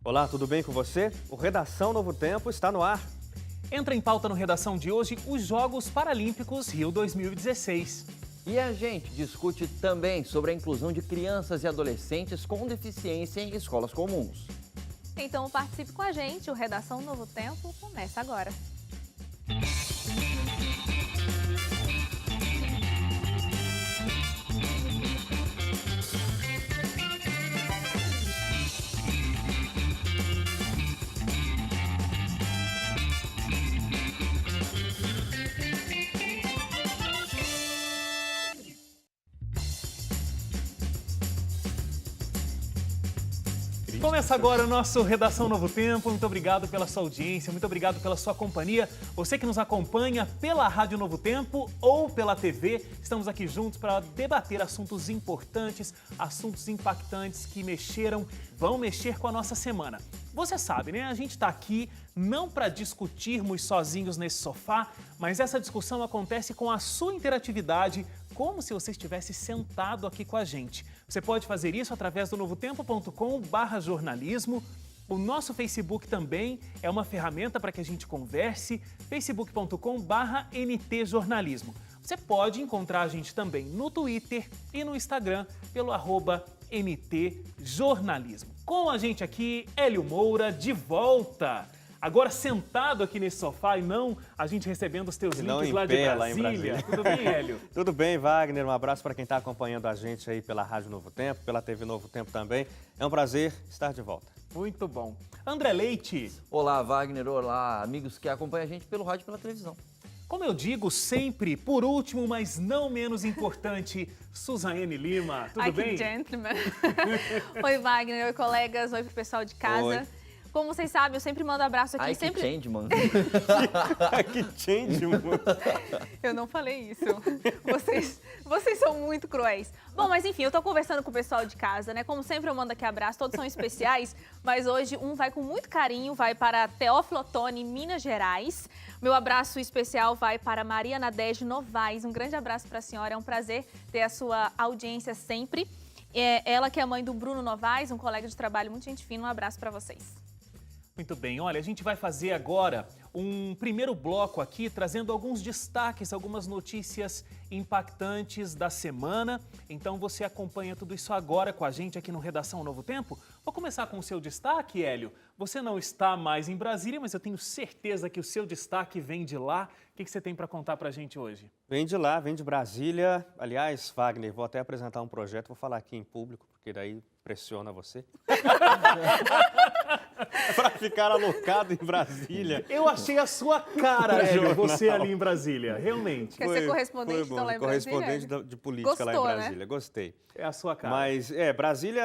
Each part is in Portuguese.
Olá, tudo bem com você? O Redação Novo Tempo está no ar. Entra em pauta no Redação de hoje os Jogos Paralímpicos Rio 2016. E a gente discute também sobre a inclusão de crianças e adolescentes com deficiência em escolas comuns. Então participe com a gente, o Redação Novo Tempo começa agora. Começa agora o nosso Redação Novo Tempo. Muito obrigado pela sua audiência, muito obrigado pela sua companhia. Você que nos acompanha pela Rádio Novo Tempo ou pela TV, estamos aqui juntos para debater assuntos importantes, assuntos impactantes que vão mexer com a nossa semana. Você sabe, né? A gente está aqui não para discutirmos sozinhos nesse sofá, mas essa discussão acontece com a sua interatividade, como se você estivesse sentado aqui com a gente. Você pode fazer isso através do novotempo.com/jornalismo. O nosso Facebook também é uma ferramenta para que a gente converse, facebook.com/ntjornalismo. Você pode encontrar a gente também no Twitter e no Instagram pelo @ntjornalismo. Com a gente aqui, Hélio Moura, de volta. Agora sentado aqui nesse sofá e não a gente recebendo os teus links lá de Brasília. Tudo bem, Hélio? Tudo bem, Wagner. Um abraço para quem está acompanhando a gente aí pela Rádio Novo Tempo, pela TV Novo Tempo também. É um prazer estar de volta. Muito bom. André Leite. Olá, Wagner. Olá, amigos que acompanham a gente pelo rádio e pela televisão. Como eu digo sempre, por último, mas não menos importante, Suzane Lima. Tudo bem? Que gentleman. Oi, Wagner. Oi, colegas. Oi, pro pessoal de casa. Oi. Como vocês sabem, eu sempre mando abraço aqui. Ai, sempre... que change, mano. Que change, mano. Eu não falei isso. Vocês são muito cruéis. Bom, mas enfim, eu tô conversando com o pessoal de casa, né? Como sempre, eu mando aqui abraço, todos são especiais, mas hoje um vai com muito carinho, vai para Teófilo Otoni, Minas Gerais. Meu abraço especial vai para Maria Nadege Novaes. Um grande abraço para a senhora, é um prazer ter a sua audiência sempre. Ela que é a mãe do Bruno Novaes, um colega de trabalho muito gente fina. Um abraço para vocês. Muito bem, olha, a gente vai fazer agora um primeiro bloco aqui, trazendo alguns destaques, algumas notícias impactantes da semana. Então você acompanha tudo isso agora com a gente aqui no Redação Novo Tempo. Vou começar com o seu destaque, Hélio. Você não está mais em Brasília, mas eu tenho certeza que o seu destaque vem de lá. O que você tem para contar para a gente hoje? Vem de lá, vem de Brasília. Aliás, Wagner, vou até apresentar um projeto, vou falar aqui em público, porque daí pressiona você. Para ficar alocado em Brasília. Eu achei a sua cara, Hélio, você ali em Brasília, realmente. Quer ser correspondente então, lá em Brasília? Correspondente de política. Gostou, lá em Brasília, né? Gostei. É a sua cara. Mas, Brasília,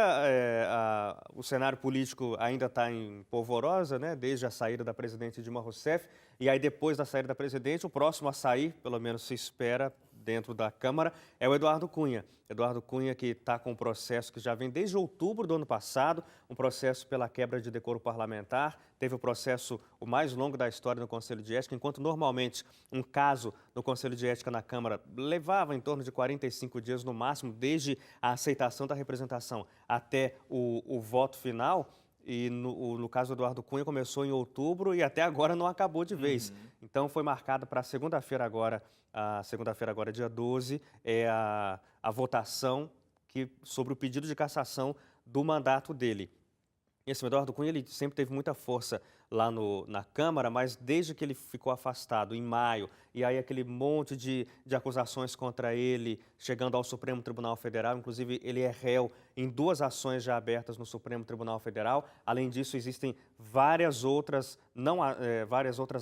o cenário político ainda está em polvorosa, né? Desde a saída da presidente Dilma Rousseff. E aí, depois da saída da presidente, o próximo a sair, pelo menos se espera, dentro da Câmara, é o Eduardo Cunha. Eduardo Cunha, que está com um processo que já vem desde outubro do ano passado, um processo pela quebra de decoro parlamentar. Teve o processo o mais longo da história no Conselho de Ética, enquanto normalmente um caso no Conselho de Ética na Câmara levava em torno de 45 dias no máximo, desde a aceitação da representação até o voto final. E no caso do Eduardo Cunha começou em outubro e até agora não acabou de vez. Então foi marcada para segunda-feira agora, dia 12, é a votação sobre o pedido de cassação do mandato dele. Esse Eduardo Cunha ele sempre teve muita força lá na Câmara, mas desde que ele ficou afastado em maio, e aí aquele monte de acusações contra ele, chegando ao Supremo Tribunal Federal, inclusive ele é réu em 2 ações já abertas no Supremo Tribunal Federal. Além disso, existem várias outras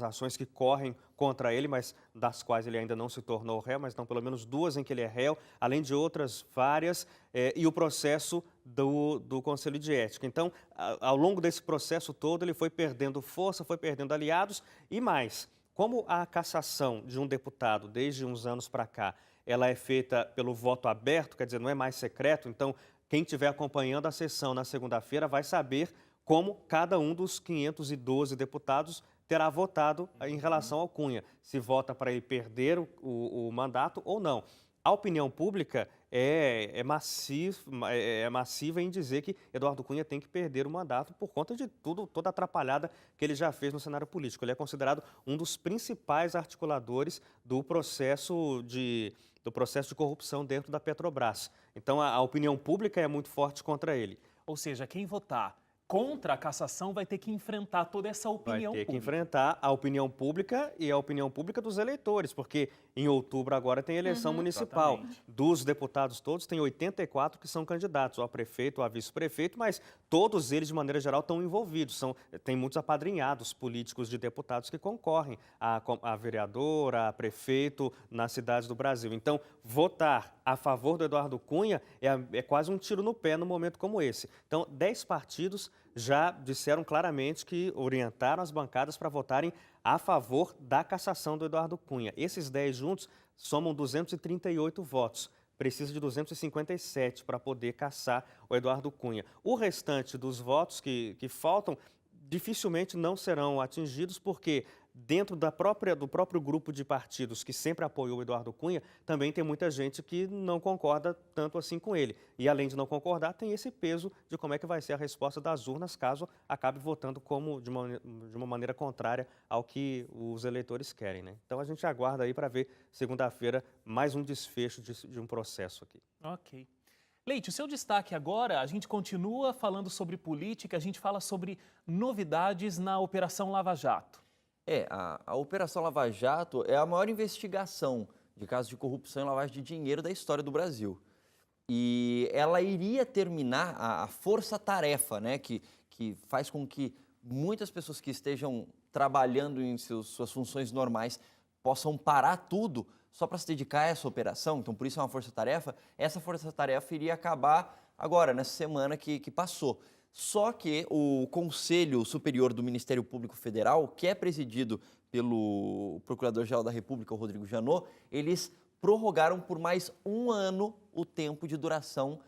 ações que correm contra ele, mas das quais ele ainda não se tornou réu, mas não pelo menos 2 em que ele é réu, além de outras várias, e o processo do Conselho de Ética. Então, ao longo desse processo todo, ele foi perdendo força, foi perdendo aliados e mais. Como a cassação de um deputado, desde uns anos para cá, ela é feita pelo voto aberto, quer dizer, não é mais secreto, então quem estiver acompanhando a sessão na segunda-feira vai saber como cada um dos 512 deputados terá votado em relação ao Cunha, se vota para ele perder o mandato ou não. a opinião pública é massiva em dizer que Eduardo Cunha tem que perder o mandato por conta de toda a atrapalhada que ele já fez no cenário político. Ele é considerado um dos principais articuladores do processo de corrupção dentro da Petrobras. Então, a opinião pública é muito forte contra ele. Ou seja, quem votar contra a cassação vai ter que enfrentar toda essa opinião Vai ter que pública. enfrentar a opinião pública e a opinião pública dos eleitores, porque em outubro agora tem eleição municipal. Exatamente. Dos deputados todos, tem 84 que são candidatos, ao prefeito, ao vice-prefeito, mas todos eles, de maneira geral, estão envolvidos. Tem muitos apadrinhados políticos de deputados que concorrem a vereador, a prefeito nas cidades do Brasil. Então, votar a favor do Eduardo Cunha é quase um tiro no pé num momento como esse. Então, 10 partidos já disseram claramente que orientaram as bancadas para votarem a favor da cassação do Eduardo Cunha. Esses 10 juntos somam 238 votos. Precisa de 257 para poder cassar o Eduardo Cunha. O restante dos votos que faltam dificilmente não serão atingidos, porque dentro do próprio grupo de partidos que sempre apoiou o Eduardo Cunha, também tem muita gente que não concorda tanto assim com ele. E além de não concordar, tem esse peso de como é que vai ser a resposta das urnas caso acabe votando de uma maneira contrária ao que os eleitores querem, né? Então a gente aguarda aí para ver segunda-feira mais um desfecho de um processo aqui. Ok. Leite, o seu destaque agora, a gente continua falando sobre política, a gente fala sobre novidades na Operação Lava Jato. A Operação Lava Jato é a maior investigação de casos de corrupção e lavagem de dinheiro da história do Brasil. E ela iria terminar, a força-tarefa, né, que faz com que muitas pessoas que estejam trabalhando em suas funções normais possam parar tudo só para se dedicar a essa operação. Então, por isso é uma força-tarefa. Essa força-tarefa iria acabar agora, nessa semana que passou. Só que o Conselho Superior do Ministério Público Federal, que é presidido pelo Procurador-Geral da República, o Rodrigo Janot, eles prorrogaram por mais um ano o tempo de duração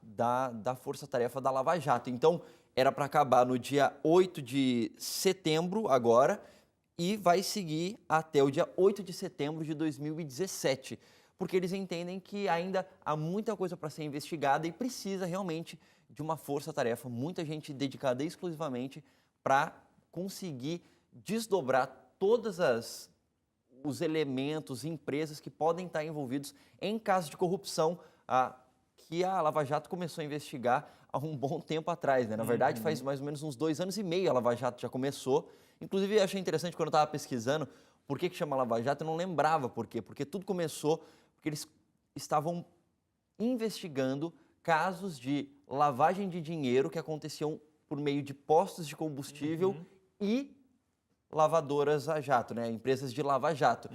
da força-tarefa da Lava Jato. Então, era para acabar no dia 8 de setembro agora e vai seguir até o dia 8 de setembro de 2017, porque eles entendem que ainda há muita coisa para ser investigada e precisa realmente de uma força-tarefa, muita gente dedicada exclusivamente para conseguir desdobrar todos os elementos, empresas que podem estar envolvidos em casos de corrupção que a Lava Jato começou a investigar há um bom tempo atrás, né? Na verdade, faz mais ou menos uns 2 anos e meio a Lava Jato já começou. Inclusive, eu achei interessante quando eu estava pesquisando por que chama Lava Jato, eu não lembrava por quê. Porque tudo começou porque eles estavam investigando casos de lavagem de dinheiro que aconteciam por meio de postos de combustível e lavadoras a jato, né? Empresas de lava-jato.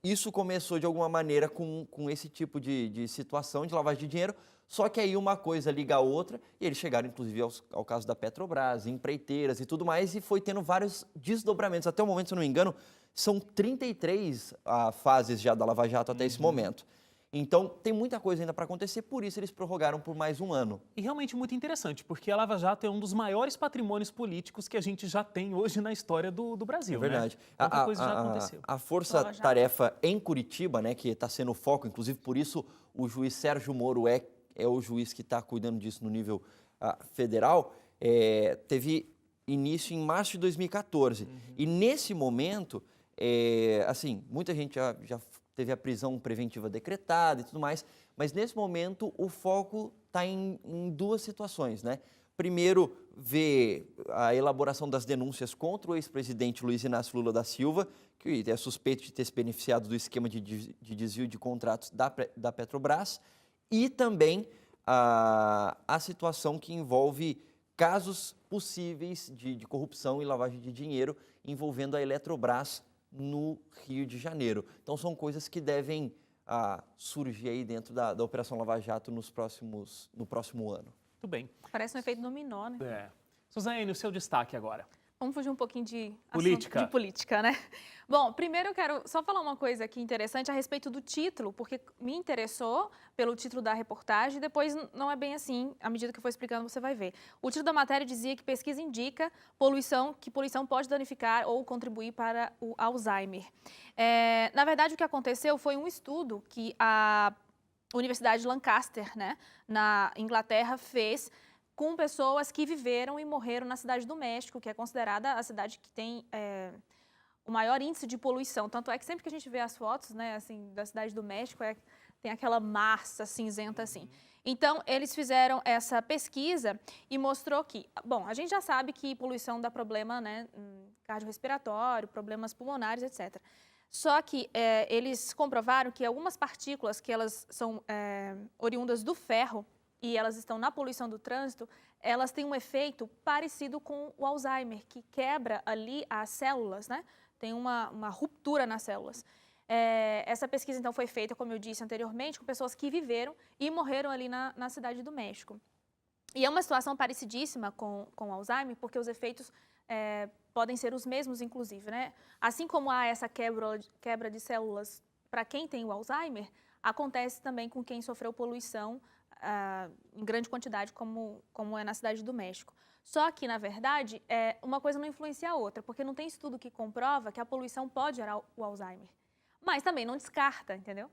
Isso começou de alguma maneira com esse tipo de situação de lavagem de dinheiro, só que aí uma coisa liga a outra e eles chegaram inclusive ao caso da Petrobras, empreiteiras e tudo mais, e foi tendo vários desdobramentos. Até o momento, se eu não me engano, são 33 fases já da Lava Jato até esse momento. Então, tem muita coisa ainda para acontecer, por isso eles prorrogaram por mais um ano. E realmente muito interessante, porque a Lava Jato é um dos maiores patrimônios políticos que a gente já tem hoje na história do Brasil, É verdade. né? Muita coisa já aconteceu. A força-tarefa em Curitiba, né, que está sendo o foco, inclusive por isso o juiz Sérgio Moro é o juiz que está cuidando disso no nível federal, teve início em março de 2014. E nesse momento, assim, muita gente já teve a prisão preventiva decretada e tudo mais, mas nesse momento o foco está em 2 situações, né? Primeiro, ver a elaboração das denúncias contra o ex-presidente Luiz Inácio Lula da Silva, que é suspeito de ter se beneficiado do esquema de desvio de contratos da Petrobras, e também a situação que envolve casos possíveis de corrupção e lavagem de dinheiro envolvendo a Eletrobras no Rio de Janeiro. Então, são coisas que devem surgir aí dentro da Operação Lava Jato no próximo ano. Muito bem. Parece um efeito dominó, né? Suzane, o seu destaque agora. Vamos fugir um pouquinho de política. De política, né? Bom, primeiro eu quero só falar uma coisa aqui interessante a respeito do título, porque me interessou pelo título da reportagem, depois não é bem assim, à medida que eu for explicando você vai ver. O título da matéria dizia que pesquisa indica que poluição pode danificar ou contribuir para o Alzheimer. Na verdade, o que aconteceu foi um estudo que a Universidade de Lancaster, né, na Inglaterra, fez com pessoas que viveram e morreram na Cidade do México, que é considerada a cidade que tem o maior índice de poluição. Tanto é que sempre que a gente vê as fotos, né, assim, da Cidade do México, tem aquela massa cinzenta assim. Então, eles fizeram essa pesquisa e mostrou que, bom, a gente já sabe que poluição dá problema, né, cardiorrespiratório, problemas pulmonares, etc. Só que eles comprovaram que algumas partículas que elas são oriundas do ferro, e elas estão na poluição do trânsito, elas têm um efeito parecido com o Alzheimer, que quebra ali as células, né? Tem uma ruptura nas células. Essa pesquisa, então, foi feita, como eu disse anteriormente, com pessoas que viveram e morreram ali na Cidade do México. E é uma situação parecidíssima com o Alzheimer, porque os efeitos podem ser os mesmos, inclusive, né? Assim como há essa quebra de células para quem tem o Alzheimer, acontece também com quem sofreu poluição em grande quantidade, como é na Cidade do México. Só que, na verdade, uma coisa não influencia a outra, porque não tem estudo que comprova que a poluição pode gerar o Alzheimer. Mas também não descarta, entendeu?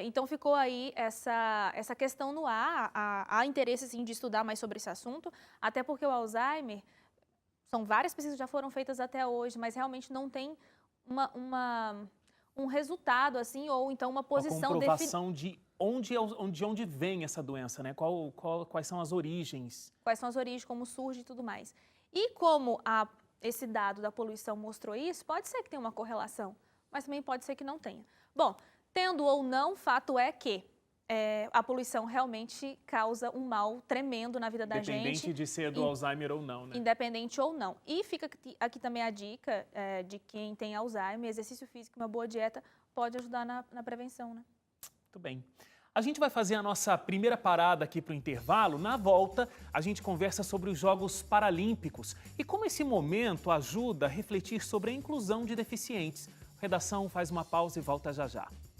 Então ficou aí essa questão no ar. Há interesse, sim, de estudar mais sobre esse assunto, até porque o Alzheimer, são várias pesquisas que já foram feitas até hoje, mas realmente não tem um resultado, assim, ou então uma posição... Uma comprovação de onde vem essa doença, né? Quais são as origens? Quais são as origens, como surge e tudo mais. E como esse dado da poluição mostrou isso, pode ser que tenha uma correlação, mas também pode ser que não tenha. Bom, tendo ou não, fato é que a poluição realmente causa um mal tremendo na vida da gente. Independente de ser do Alzheimer ou não, né? Independente ou não. E fica aqui também a dica de quem tem Alzheimer, exercício físico, uma boa dieta pode ajudar na prevenção, né? Muito bem. A gente vai fazer a nossa primeira parada aqui para o intervalo. Na volta, a gente conversa sobre os Jogos Paralímpicos e como esse momento ajuda a refletir sobre a inclusão de deficientes. A redação faz uma pausa e volta já já.